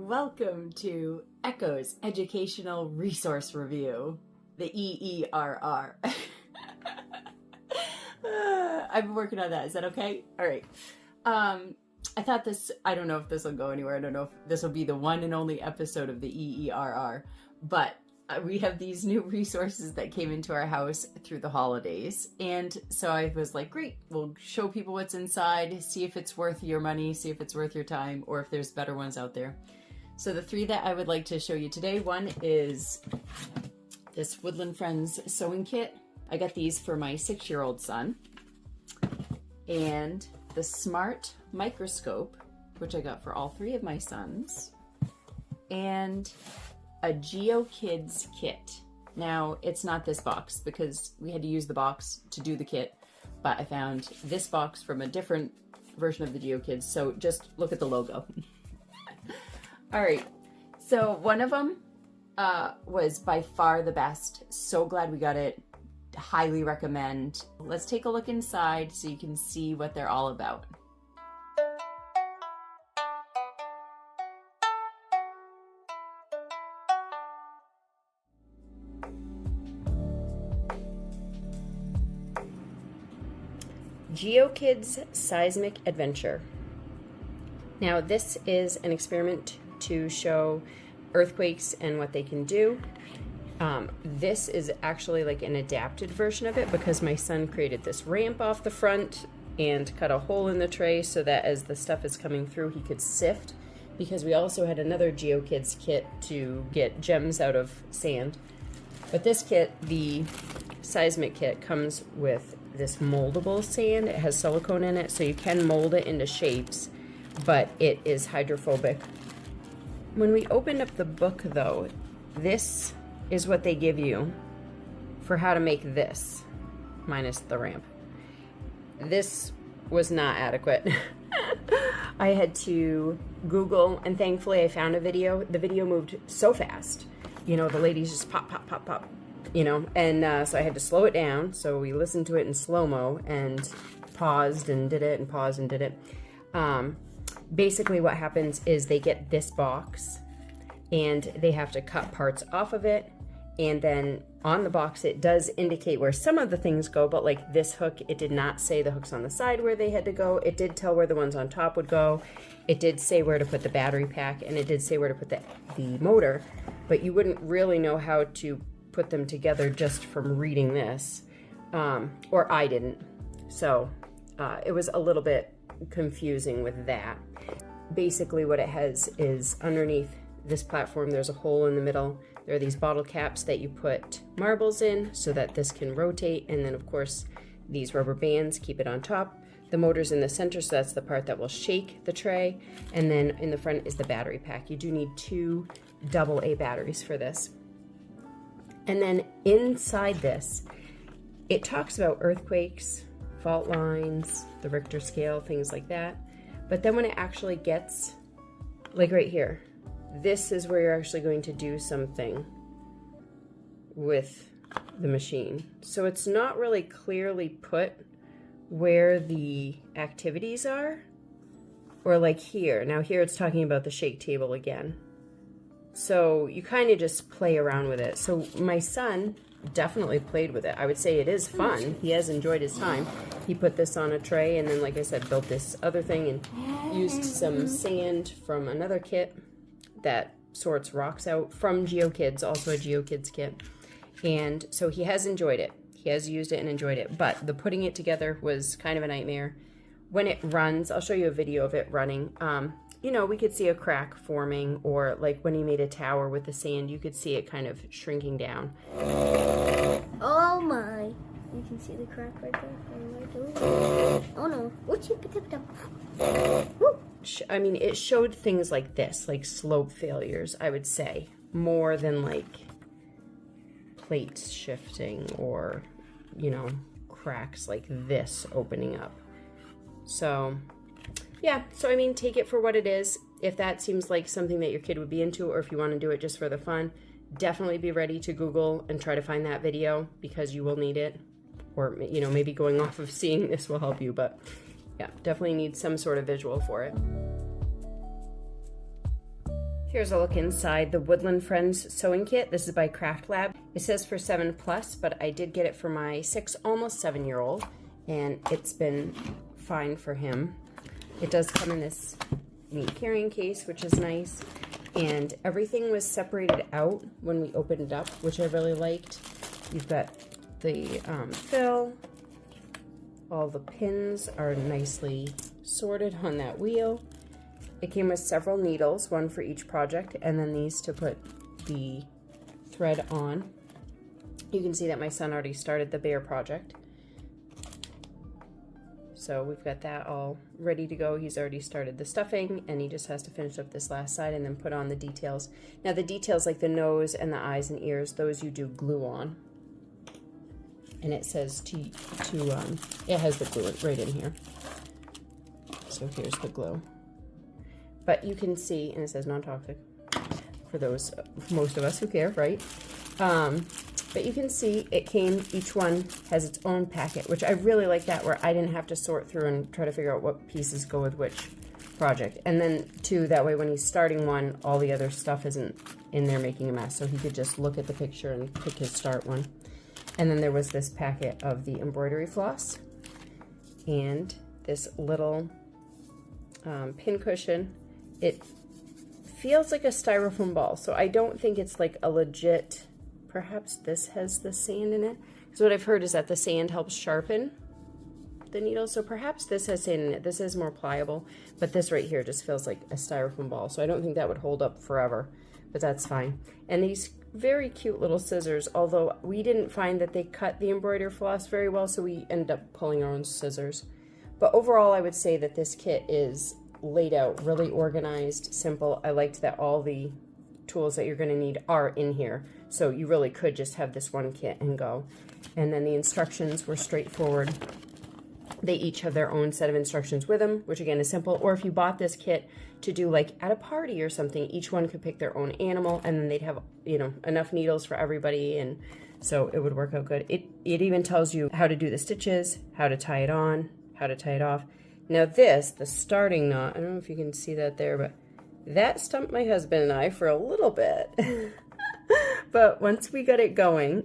Welcome to Echo's Educational Resource Review, the EERR. I've been working on that. Is that okay? All right. I thought I don't know if this will go anywhere. I don't know if this will be the one and only episode of the EERR, but we have these new resources that came into our house through the holidays. And so I was like, great, we'll show people what's inside, see if it's worth your money, see if it's worth your time, or if there's better ones out there. So the three that I would like to show you today, one is this Woodland Friends sewing kit. I got these for my 6-year-old son. And the Smart Microscope, which I got for all three of my sons. And a Geokids kit. Now, it's not this box because we had to use the box to do the kit, but I found this box from a different version of the Geokids, so just look at the logo. All right, so one of them was by far the best. So glad we got it. Highly recommend. Let's take a look inside so you can see what they're all about. Geokids Seismic Adventure. Now this is an experiment to show earthquakes and what they can do. This is actually like an adapted version of it because my son created this ramp off the front and cut a hole in the tray so that as the stuff is coming through he could sift, because we also had another Geokids kit to get gems out of sand. But this kit, the Seismic Kit, comes with this moldable sand. It has silicone in it, so you can mold it into shapes, but it is hydrophobic. When we opened up the book, though, this is what they give you for how to make this, minus the ramp. This was not adequate. I had to Google, and thankfully I found a video. The video moved so fast. You know, the ladies just pop, pop, pop, pop. You know, and so I had to slow it down. So we listened to it in slow-mo and paused and did it and paused and did it. Basically what happens is they get this box and they have to cut parts off of it. And then on the box, it does indicate where some of the things go, but like this hook, it did not say the hooks on the side where they had to go. It did tell where the ones on top would go. It did say where to put the battery pack, and it did say where to put the motor, but you wouldn't really know how to put them together just from reading this, or I didn't. So it was a little bit confusing with that. Basically what it has is underneath this platform, there's a hole in the middle. There are these bottle caps that you put marbles in so that this can rotate, and then of course these rubber bands keep it on top. The motor's in the center, so that's the part that will shake the tray, and then in the front is the battery pack. You do need 2 AA batteries for this. And then inside this, it talks about earthquakes, fault lines, the Richter scale, things like that. But then when it actually gets, like right here, this is where you're actually going to do something with the machine. So it's not really clearly put where the activities are, or like here. Now here it's talking about the shake table again. So you kind of just play around with it. So my son definitely played with it. I would say it is fun. He has enjoyed his time. He put this on a tray and then, like I said, built this other thing and used some sand from another kit that sorts rocks out from Geokids, also a Geokids kit. And so he has enjoyed it. He has used it and enjoyed it, but the putting it together was kind of a nightmare. When it runs, I'll show you a video of it running. You know, we could see a crack forming, or like when he made a tower with the sand, you could see it kind of shrinking down. Oh my. You can see the crack right there. Oh no. What you picked up? I mean, it showed things like this, like slope failures, I would say, more than like plates shifting or, you know, cracks like this opening up. So yeah, so I mean, take it for what it is. If that seems like something that your kid would be into, or if you want to do it just for the fun, definitely be ready to Google and try to find that video, because you will need it. Or, you know, maybe going off of seeing this will help you, but yeah, definitely need some sort of visual for it. Here's a look inside the Woodland Friends sewing kit. This is by Craftlab. It says for 7+, but I did get it for my 6, almost 7-year-old, and it's been fine for him. It does come in this neat carrying case, which is nice, and everything was separated out when we opened it up, which I really liked. You've got the fill. All the pins are nicely sorted on that wheel. It came with several needles, one for each project, and then these to put the thread on. You can see that my son already started the bear project. So we've got that all ready to go. He's already started the stuffing, and he just has to finish up this last side and then put on the details. Now the details like the nose and the eyes and ears, those you do glue on. And it says it has the glue right in here. So here's the glue. But you can see, and it says non-toxic for those, most of us who care, right? But you can see it came, each one has its own packet, which I really like that, where I didn't have to sort through and try to figure out what pieces go with which project. And then too, that way when he's starting one, all the other stuff isn't in there making a mess. So he could just look at the picture and pick his start one. And then there was this packet of the embroidery floss and this little pin cushion. It feels like a styrofoam ball, so I don't think it's like a legit, perhaps this has the sand in it. Because what I've heard is that the sand helps sharpen the needle, so perhaps this has sand in it. This is more pliable, but this right here just feels like a styrofoam ball, so I don't think that would hold up forever, but that's fine. And these very cute little scissors, although we didn't find that they cut the embroidery floss very well, so we ended up pulling our own scissors. But overall, I would say that this kit is laid out, really organized, simple. I liked that all the tools that you're going to need are in here, so you really could just have this one kit and go. And then the instructions were straightforward. They each have their own set of instructions with them, which again is simple. Or if you bought this kit to do like at a party or something, each one could pick their own animal, and then they'd have, you know, enough needles for everybody, and so it would work out good. It even tells you how to do the stitches, how to tie it on, how to tie it off. Now this, the starting knot, I don't know if you can see that there, but that stumped my husband and I for a little bit. But once we got it going,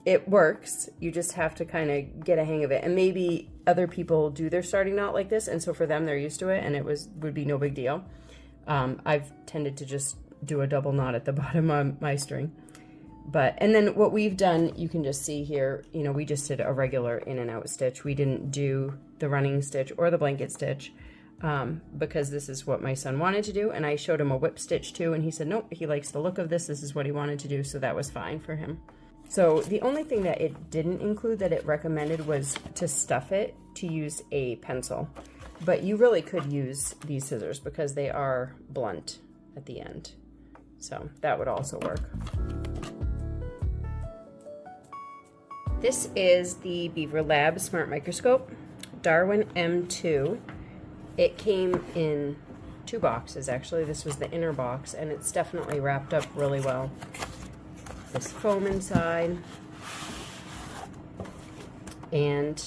it works. You just have to kind of get a hang of it. And maybe other people do their starting knot like this, and so for them, they're used to it, and it would be no big deal. I've tended to just do a double knot at the bottom of my string. And then what we've done, you can just see here, you know, we just did a regular in and out stitch. We didn't do the running stitch or the blanket stitch because this is what my son wanted to do. And I showed him a whip stitch too, and he said, nope, he likes the look of this. This is what he wanted to do. So that was fine for him. So the only thing that it didn't include that it recommended was to stuff it, to use a pencil. But you really could use these scissors because they are blunt at the end. So that would also work. This is the Beaverlab Smart Microscope, Darwin M2. It came in 2 boxes, actually. This was the inner box, and it's definitely wrapped up really well. This foam inside, and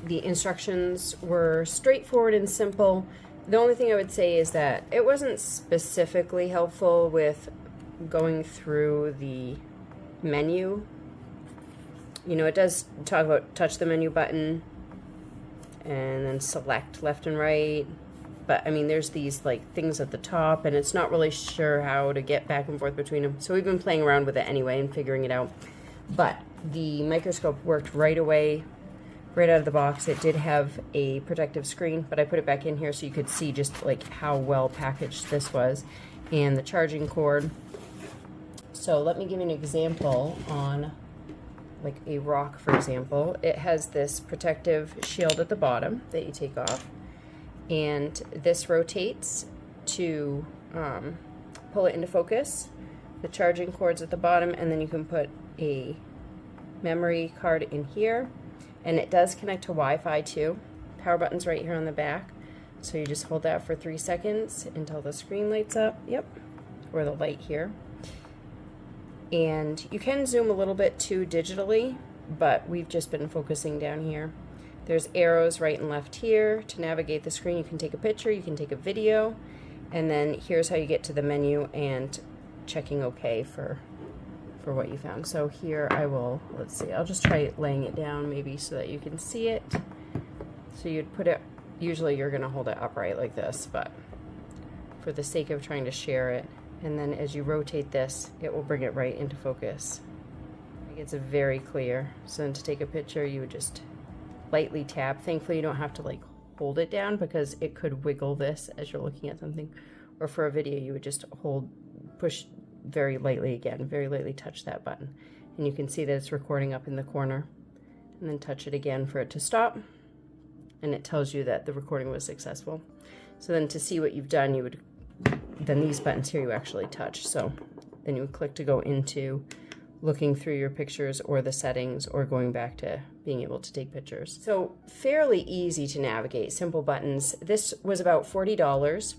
the instructions were straightforward and simple. The only thing I would say is that it wasn't specifically helpful with going through the menu. You know, it does talk about touch the menu button and then select left and right. But I mean, there's these like things at the top, and it's not really sure how to get back and forth between them. So we've been playing around with it anyway and figuring it out. But the microscope worked right away, right out of the box. It did have a protective screen, but I put it back in here so you could see just like how well packaged this was, and the charging cord. So let me give you an example on like a rock, for example. It has this protective shield at the bottom that you take off, and this rotates to pull it into focus. The charging cord's at the bottom, and then you can put a memory card in here, and it does connect to Wi-Fi too. Power button's right here on the back, so you just hold that for 3 seconds until the screen lights up. Yep, or the light here. And you can zoom a little bit too digitally, but we've just been focusing down here. There's arrows right and left here to navigate the screen. You can take a picture, you can take a video, And then here's how you get to the menu and checking OK for what you found. So here I will, let's see, I'll just try laying it down maybe so that you can see it. So you'd put it, usually you're going to hold it upright like this, but for the sake of trying to share it, and then as you rotate this, it will bring it right into focus. It's very clear. So then to take a picture, you would just lightly tap. Thankfully, you don't have to like hold it down because it could wiggle this as you're looking at something. Or for a video, you would just push very lightly again, very lightly touch that button. And you can see that it's recording up in the corner. And then touch it again for it to stop. And it tells you that the recording was successful. So then to see what you've done, you would, then these buttons here you actually touch. So then you would click to go into looking through your pictures or the settings or going back to being able to take pictures. So fairly easy to navigate, simple buttons. This was about $40,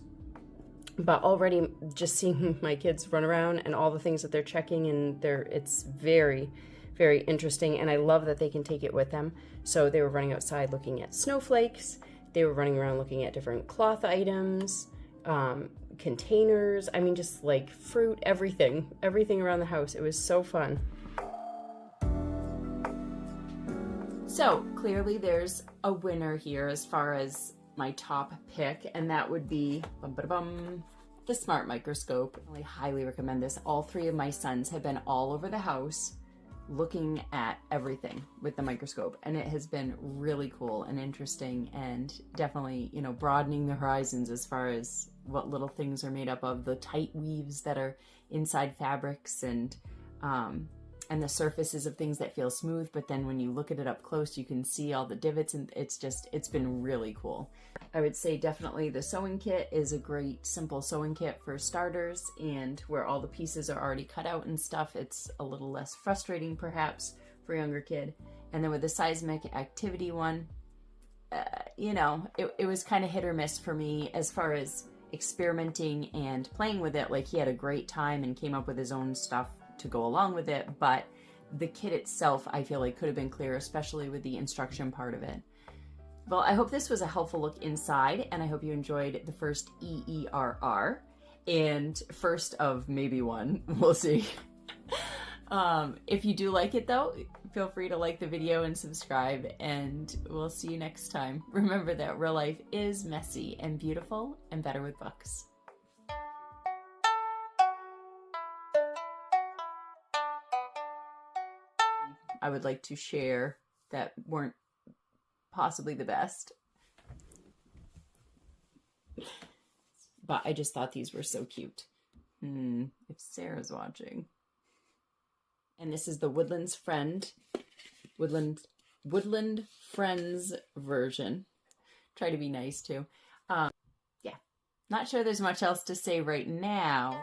but already just seeing my kids run around and all the things that they're checking, and it's very, very interesting, and I love that they can take it with them. So they were running outside looking at snowflakes, they were running around looking at different cloth items, containers, I mean just like fruit, everything around the house. It was so fun. So clearly there's a winner here as far as my top pick, and that would be the Smart Microscope. I really highly recommend this. All three of my sons have been all over the house looking at everything with the microscope, and it has been really cool and interesting, and definitely, you know, broadening the horizons as far as what little things are made up of, the tight weaves that are inside fabrics, and the surfaces of things that feel smooth, but then when you look at it up close you can see all the divots, and it's been really cool. I would say definitely the sewing kit is a great simple sewing kit for starters, and where all the pieces are already cut out and stuff, it's a little less frustrating perhaps for a younger kid. And then with the Seismic Activity one, you know, it was kind of hit or miss for me as far as experimenting and playing with it. Like, he had a great time and came up with his own stuff to go along with it, but the kit itself I feel like could have been clearer, especially with the instruction part of it. Well, I hope this was a helpful look inside, and I hope you enjoyed the first EERR, and first of maybe one, we'll see. If you do like it though, feel free to like the video and subscribe, and we'll see you next time. Remember that real life is messy and beautiful and better with books. I would like to share that weren't possibly the best. But I just thought these were so cute. If Sarah's watching. And this is the Woodland Friends version. Try to be nice too. Yeah, not sure there's much else to say right now.